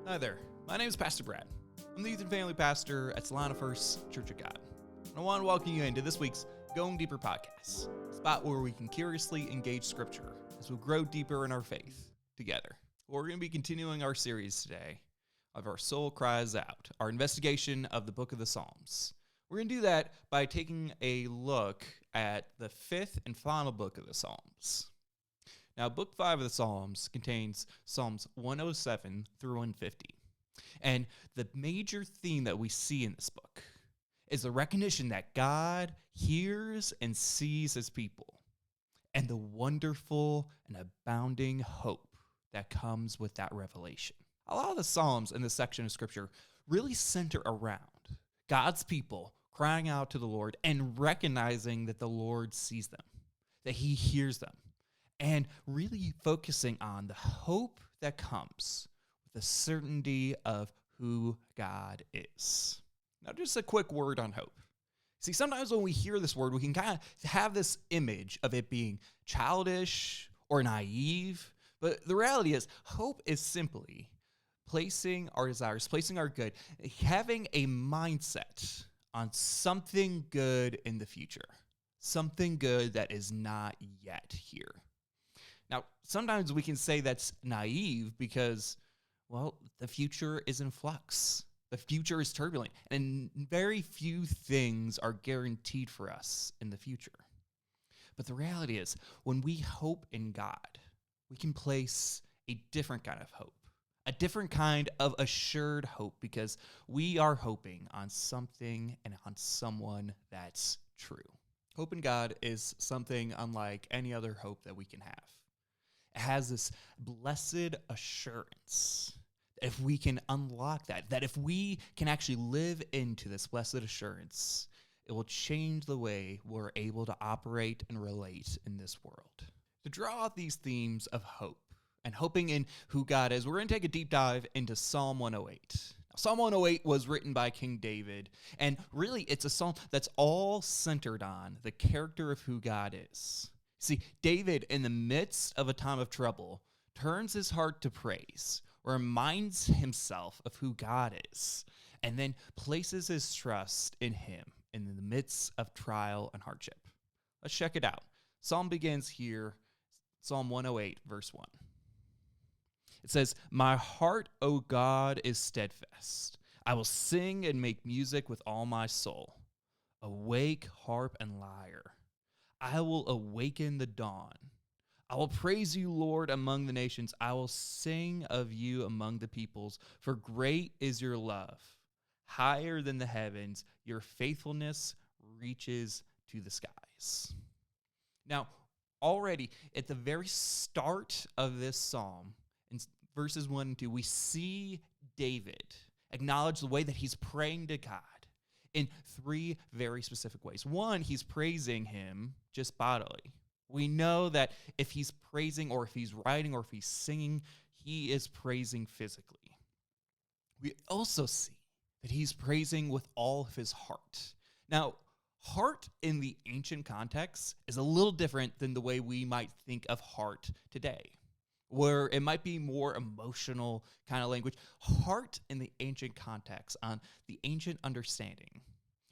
Hi there, my name is Pastor Brad. I'm the youth and family pastor at Salina First Church of God. And I want to welcome you into this week's Going Deeper podcast, a spot where we can curiously engage Scripture as we grow deeper in our faith together. We're going to be continuing our series today of Our Soul Cries Out, our investigation of the book of the Psalms. We're going to do that by taking a look at the fifth and final book of the Psalms. Now, Book 5 of the Psalms contains Psalms 107 through 150. And the major theme that we see in this book is the recognition that God hears and sees his people, and the wonderful and abounding hope that comes with that revelation. A lot of the Psalms in this section of Scripture really center around God's people crying out to the Lord and recognizing that the Lord sees them, that he hears them, and really focusing on the hope that comes with the certainty of who God is. Now, just a quick word on hope. See, sometimes when we hear this word, we can kind of have this image of it being childish or naive. But the reality is, hope is simply placing our desires, placing our good, having a mindset on something good in the future, something good that is not yet here. Now, sometimes we can say that's naive because, well, the future is in flux. The future is turbulent, and very few things are guaranteed for us in the future. But the reality is, when we hope in God, we can place a different kind of hope, a different kind of assured hope, because we are hoping on something and on someone that's true. Hope in God is something unlike any other hope that we can have. It has this blessed assurance. If we can unlock that if we can actually live into this blessed assurance, it will change the way we're able to operate and relate in this world. To draw out these themes of hope and hoping in who God is, we're going to take a deep dive into Psalm 108. Now, Psalm 108 was written by King David, and really it's a psalm that's all centered on the character of who God is. See, David, in the midst of a time of trouble, turns his heart to praise, reminds himself of who God is, and then places his trust in him in the midst of trial and hardship. Let's check it out. Psalm begins here, Psalm 108, verse 1. It says, "My heart, O God, is steadfast. I will sing and make music with all my soul. Awake, harp and lyre. I will awaken the dawn. I will praise you, Lord, among the nations. I will sing of you among the peoples, for great is your love. Higher than the heavens, your faithfulness reaches to the skies." Now, already at the very start of this psalm, in verses 1 and 2, we see David acknowledge the way that he's praying to God in three very specific ways. One, he's praising him just bodily. We know that if he's praising or if he's writing or if he's singing, he is praising physically. We also see that he's praising with all of his heart. Now, heart in the ancient context is a little different than the way we might think of heart today, where it might be more emotional kind of language. Heart in the ancient context, on the ancient understanding,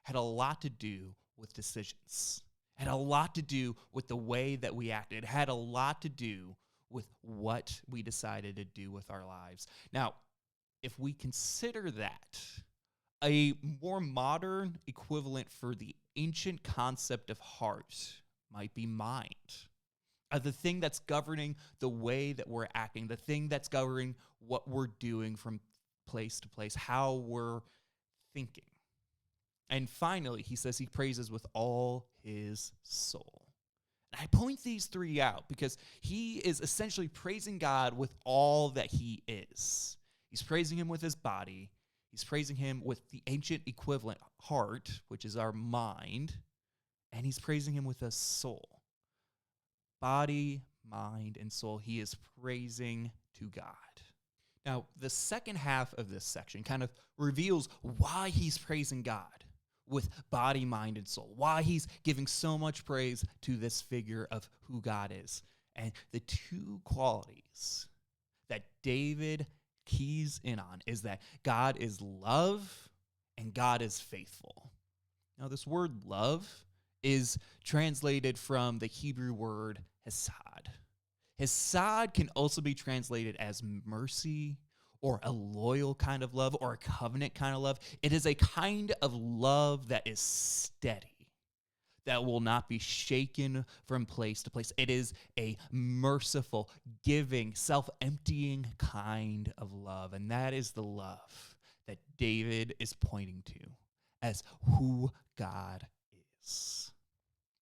had a lot to do with decisions. It had a lot to do with the way that we acted. It had a lot to do with what we decided to do with our lives. Now, if we consider that, a more modern equivalent for the ancient concept of heart might be mind. The thing that's governing the way that we're acting, the thing that's governing what we're doing from place to place, how we're thinking. And finally, he says he praises with all his soul. And I point these three out because he is essentially praising God with all that he is. He's praising him with his body. He's praising him with the ancient equivalent heart, which is our mind. And he's praising him with a soul. Body, mind, and soul. He is praising to God. Now, the second half of this section kind of reveals why he's praising God with body, mind, and soul, why he's giving so much praise to this figure of who God is. And the two qualities that David keys in on is that God is love and God is faithful. Now, this word love is translated from the Hebrew word hesed. Hesed can also be translated as mercy or a loyal kind of love or a covenant kind of love. It is a kind of love that is steady, that will not be shaken from place to place. It is a merciful, giving, self-emptying kind of love. And that is the love that David is pointing to as who God is.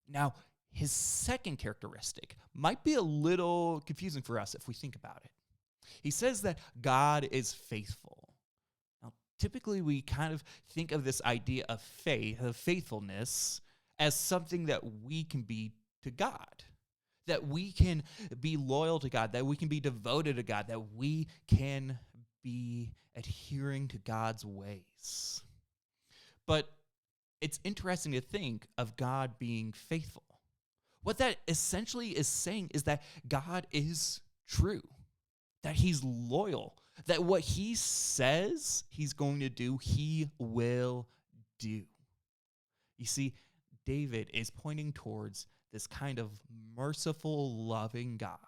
Now, his second characteristic might be a little confusing for us if we think about it. He says that God is faithful. Now, typically we kind of think of this idea of faith, of faithfulness, as something that we can be to God, that we can be loyal to God, that we can be devoted to God, that we can be adhering to God's ways. But it's interesting to think of God being faithful. What that essentially is saying is that God is true, that he's loyal, that what he says he's going to do, he will do. You see, David is pointing towards this kind of merciful, loving God,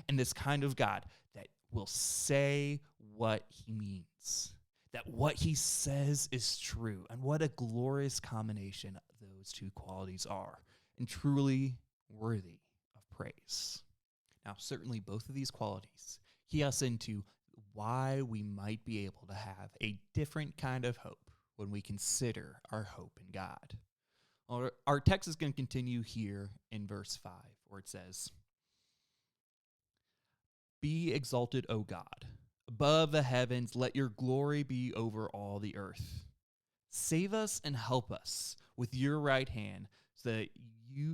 and this kind of God that will say what he means, that what he says is true, and what a glorious combination those two qualities are, and truly worthy of praise. Now, certainly both of these qualities key us into why we might be able to have a different kind of hope when we consider our hope in God. Our text is going to continue here in verse 5, where it says, "Be exalted, O God, above the heavens, let your glory be over all the earth. Save us and help us with your right hand, so that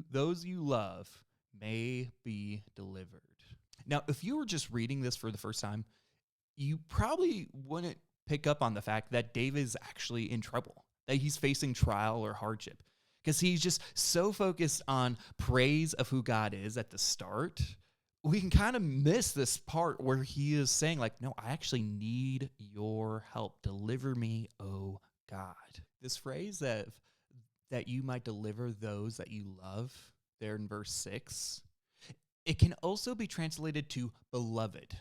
those you love may be delivered." Now, if you were just reading this for the first time, you probably wouldn't pick up on the fact that David is actually in trouble, that he's facing trial or hardship, because he's just so focused on praise of who God is at the start. We can kind of miss this part where he is saying, like, no, I actually need your help. Deliver me, oh God. This phrase that you might deliver those that you love, there in verse 6, it can also be translated to beloved.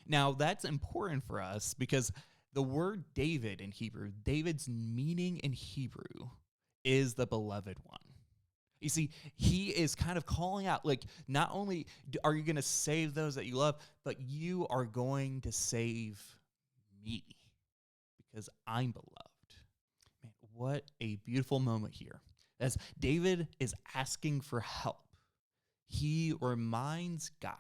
Now, that's important for us because the word David in Hebrew, David's meaning in Hebrew is the beloved one. You see, he is kind of calling out, like, not only are you going to save those that you love, but you are going to save me because I'm beloved. Man, what a beautiful moment here. As David is asking for help, he reminds God.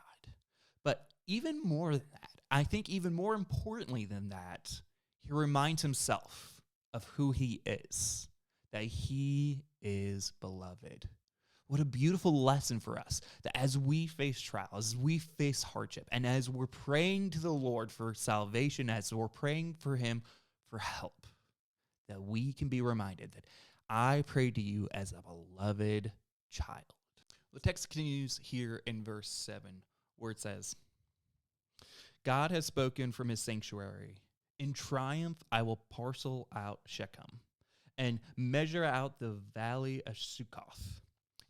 But even more than that, I think even more importantly than that, he reminds himself of who he is, that he is beloved. What a beautiful lesson for us, that as we face trials, as we face hardship, and as we're praying to the Lord for salvation, as we're praying for him for help, that we can be reminded that I pray to you as a beloved child. The text continues here in verse 7, where it says, "God has spoken from his sanctuary. In triumph I will parcel out Shechem and measure out the valley of Succoth.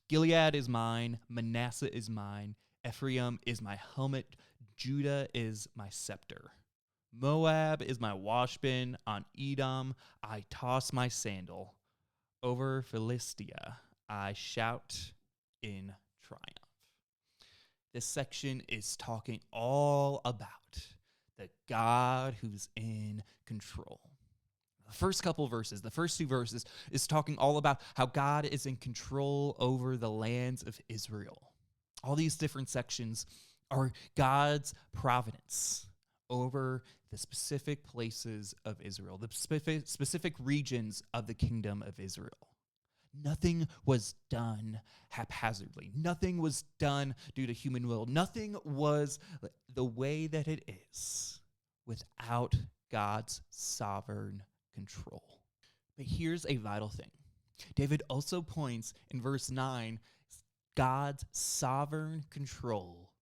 Gilead is mine, Manasseh is mine, Ephraim is my helmet, Judah is my scepter. Moab is my washbin, on Edom I toss my sandal. Over Philistia I shout in triumph." This section is talking all about the God who's in control. The first couple verses, the first two verses, is talking all about how God is in control over the lands of Israel. All these different sections are God's providence over the specific places of Israel, the specific regions of the kingdom of Israel. Nothing was done haphazardly. Nothing was done due to human will. Nothing was the way that it is without God's sovereign control. But here's a vital thing. David also points in verse 9 God's sovereign control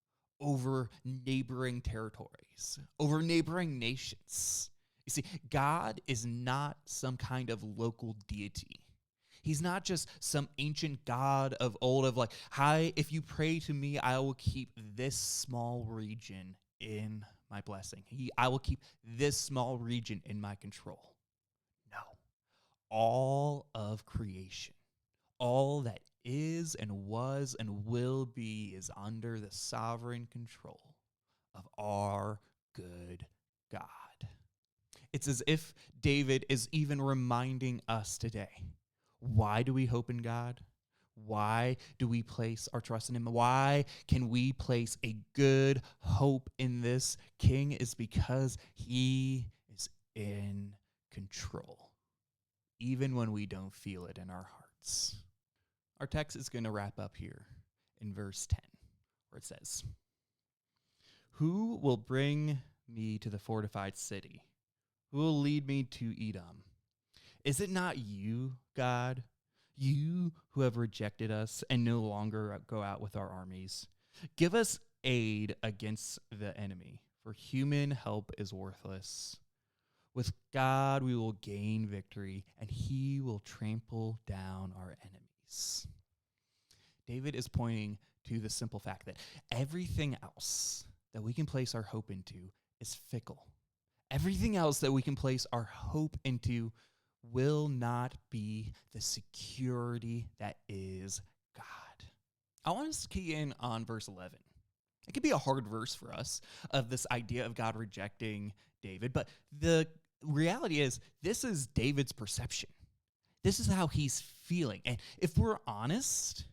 over neighboring territories, over neighboring nations. You see, God is not some kind of local deity. He's not just some ancient God of old of like, hi, if you pray to me, I will keep this small region in my blessing. I will keep this small region in my control. No. All of creation, all that is and was and will be is under the sovereign control of our good God. It's as if David is even reminding us today. Why do we hope in God? Why do we place our trust in him? Why can we place a good hope in this king? Is because he is in control, even when we don't feel it in our hearts. Our text is going to wrap up here in verse 10, where it says, "Who will bring me to the fortified city? Who will lead me to Edom? Is it not you, God, you who have rejected us and no longer go out with our armies? Give us aid against the enemy, for human help is worthless. With God we will gain victory, and he will trample down our enemies." David is pointing to the simple fact that everything else that we can place our hope into is fickle. Everything else that we can place our hope into will not be the security that is God. I want us to key in on verse 11. It could be a hard verse for us of this idea of God rejecting David, but the reality is this is David's perception. This is how he's feeling. And if we're honest,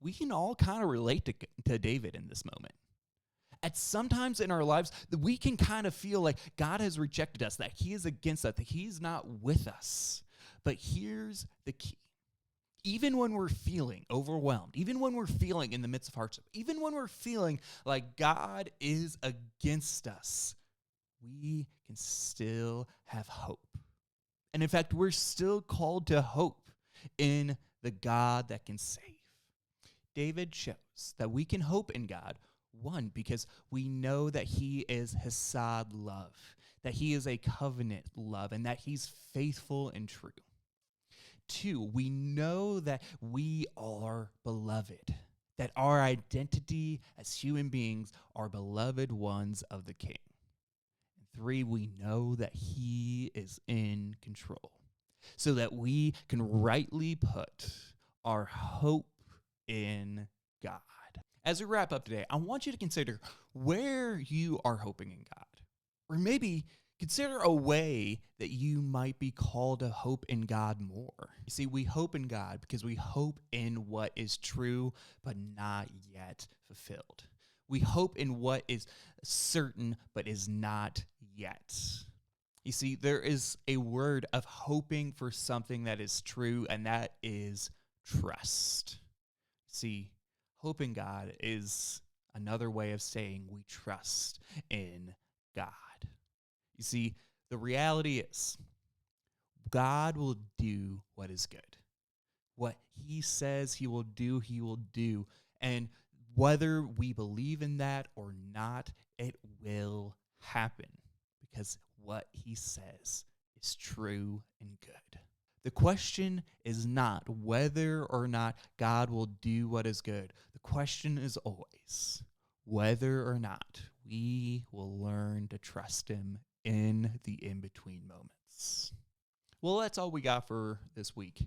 we can all kind of relate to David in this moment. At sometimes in our lives, we can kind of feel like God has rejected us, that he is against us, that he's not with us. But here's the key. Even when we're feeling overwhelmed, even when we're feeling in the midst of hardship, even when we're feeling like God is against us, we can still have hope. And in fact, we're still called to hope in the God that can save. David shows that we can hope in God, one, because we know that he is Hesed love, that he is a covenant love, and that he's faithful and true. Two, we know that we are beloved, that our identity as human beings are beloved ones of the King. And three, we know that he is in control, so that we can rightly put our hope in God. As we wrap up today, I want you to consider where you are hoping in God. Or maybe consider a way that you might be called to hope in God more. You see, we hope in God because we hope in what is true but not yet fulfilled. We hope in what is certain but is not yet. You see, there is a word of hoping for something that is true, and that is trust. See, hope in God is another way of saying we trust in God. You see, the reality is God will do what is good. What he says he will do, he will do. And whether we believe in that or not, it will happen because what he says is true and good. The question is not whether or not God will do what is good. The question is always whether or not we will learn to trust him in the in-between moments. Well, that's all we got for this week.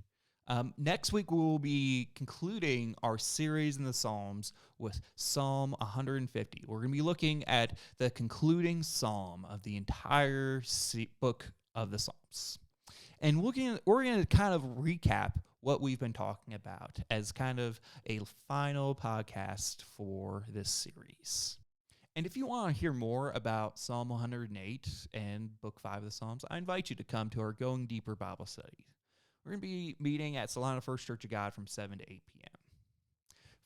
Next week, we will be concluding our series in the Psalms with Psalm 150. We're going to be looking at the concluding psalm of the entire book of the Psalms. And we're going to kind of recap what we've been talking about as kind of a final podcast for this series. And if you want to hear more about Psalm 108 and Book 5 of the Psalms, I invite you to come to our Going Deeper Bible study. We're going to be meeting at Salina First Church of God from 7 to 8 p.m.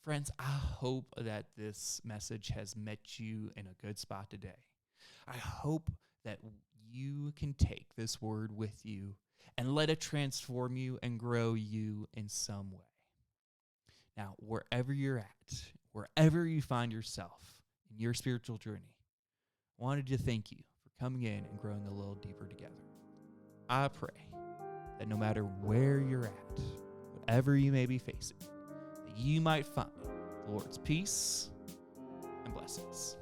Friends, I hope that this message has met you in a good spot today. I hope that you can take this word with you and let it transform you and grow you in some way. Now, wherever you're at, wherever you find yourself in your spiritual journey, I wanted to thank you for coming in and growing a little deeper together. I pray that no matter where you're at, whatever you may be facing, that you might find the Lord's peace and blessings.